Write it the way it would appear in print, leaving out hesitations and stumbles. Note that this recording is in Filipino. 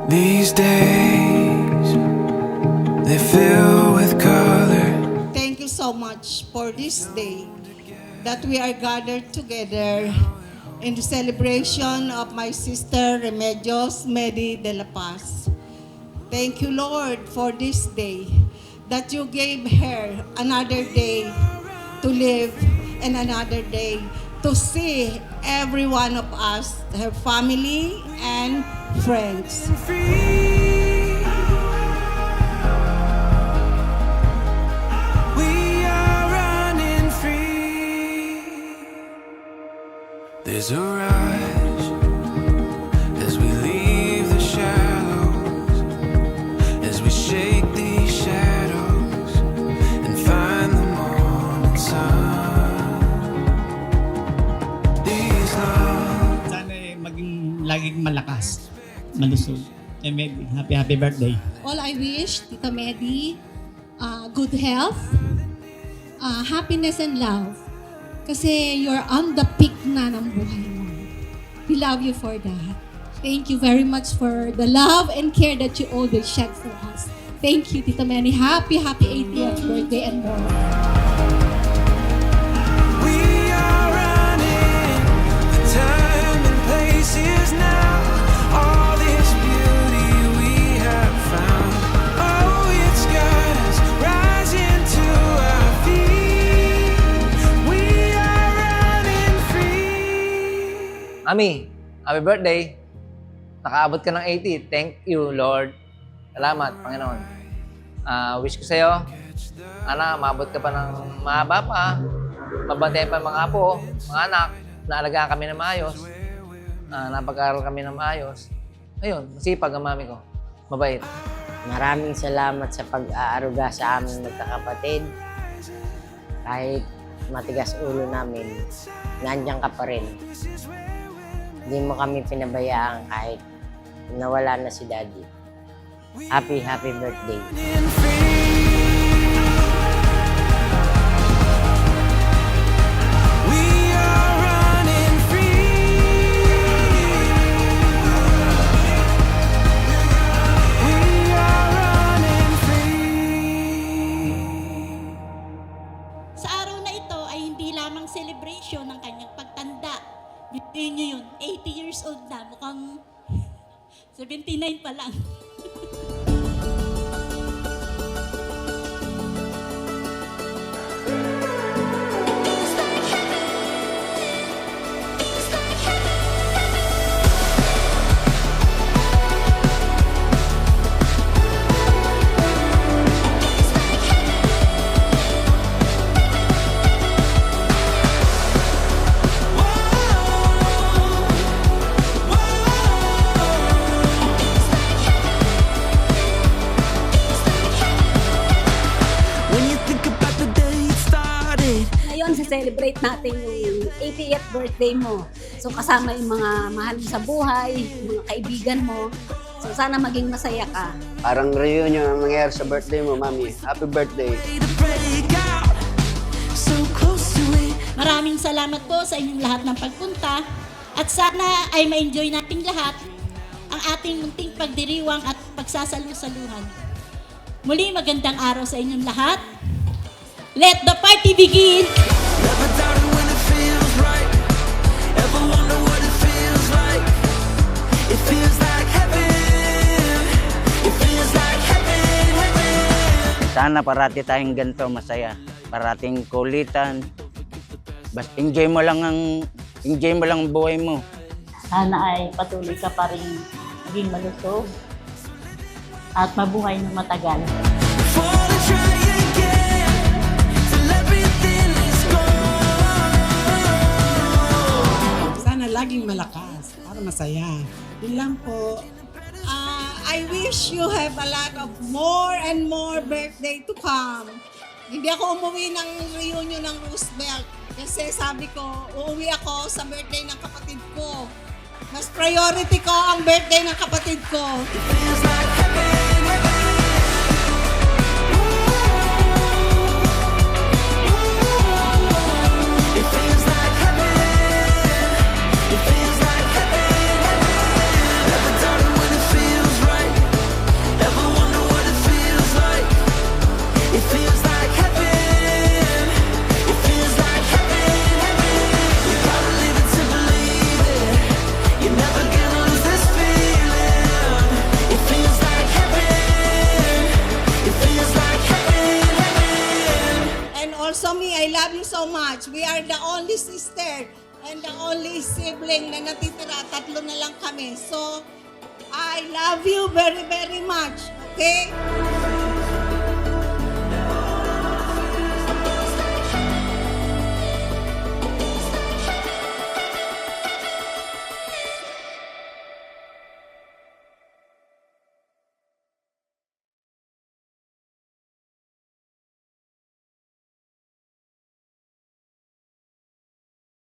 These days, they fill with color. Thank you so much for this day that we are gathered together in the celebration of my sister Remedios Medi de la Paz. Thank you, Lord, for this day that you gave her another day to live and another day to see every one of us, her family and friends. Free. We are running free. There's a rush as we leave the shallows, as we shake these shadows and find the morning sun. These lungs. Sana maging laging malakas, malusog. Happy birthday. All I wish, Tita Medi, good health, happiness and love. Kasi you're on the peak na ng buhay mo. We love you for that. Thank you very much for the love and care that you always shed for us. Thank you, Tita Medi. Happy 80th birthday and more. We are running, the time and place is now. All this beauty we have found. Oh, it's got us rising to our feet. We are running free. Ami, happy birthday. Nakaabot ka ng 80. Thank you, Lord. Salamat, Panginoon. Wish ko sa'yo, maabot ka pa ng mahaba pa. Mabantayan pa ang mga apo, mga anak. Naalagaan kami ng maayos. Napag-aaral kami ng maayos. Ayun, masipag ang mami ko. Mabait. Maraming salamat sa pag-aaruga sa aming magkakapatid. Kahit matigas ulo namin, nandiyan ka pa rin. Hindi mo kami pinabayaan kahit nawala na si Daddy. Happy birthday. Running free. We are running free. We are running free. Sa araw na ito ay hindi lamang celebration ng kanyang pagtanda. Bigyan niyo yun, 80 years old na, mukhang 79 pa lang. When you think about the day it started. Ngayon, celebrate natin yung 80th birthday mo. So, kasama yung mga mahal mo sa buhay, yung mga kaibigan mo. So, sana maging masaya ka. Parang reunion ang nangyayari sa birthday mo, Mami. Happy birthday. To break out, so close to it. Maraming salamat po sa inyong lahat ng pagpunta at sana ay ma-enjoy nating lahat ang ating munting pagdiriwang at pagsasalu-saluhan. Muli, magandang araw sa inyong lahat. Let the party begin! Never doubted when it feels right. Ever wonder what it feels like? It feels like heaven. It feels like heaven, heaven. Sana parati tayong ganito masaya. Parating kulitan. Basta enjoy mo lang ang buhay mo. Sana ay patuloy ka pa rin maging malusog at mabuhay ng matagal. Fall and try again till everything is gone. Sana laging malakas para masaya. Yun lang po. I wish you have a lot of more and more birthday to come. Hindi ako umuwi ng reunion ng Roosevelt kasi sabi ko, uuwi ako sa birthday ng kapatid ko. Mas priority ko ang birthday ng kapatid ko. It feels like heaven, heaven. It feels like heaven. It feels like heaven, heaven. Never doubted when it feels right. much. We are the only sister and the only sibling na natitira. 3 na lang kami. So, I love you very, very much. Okay?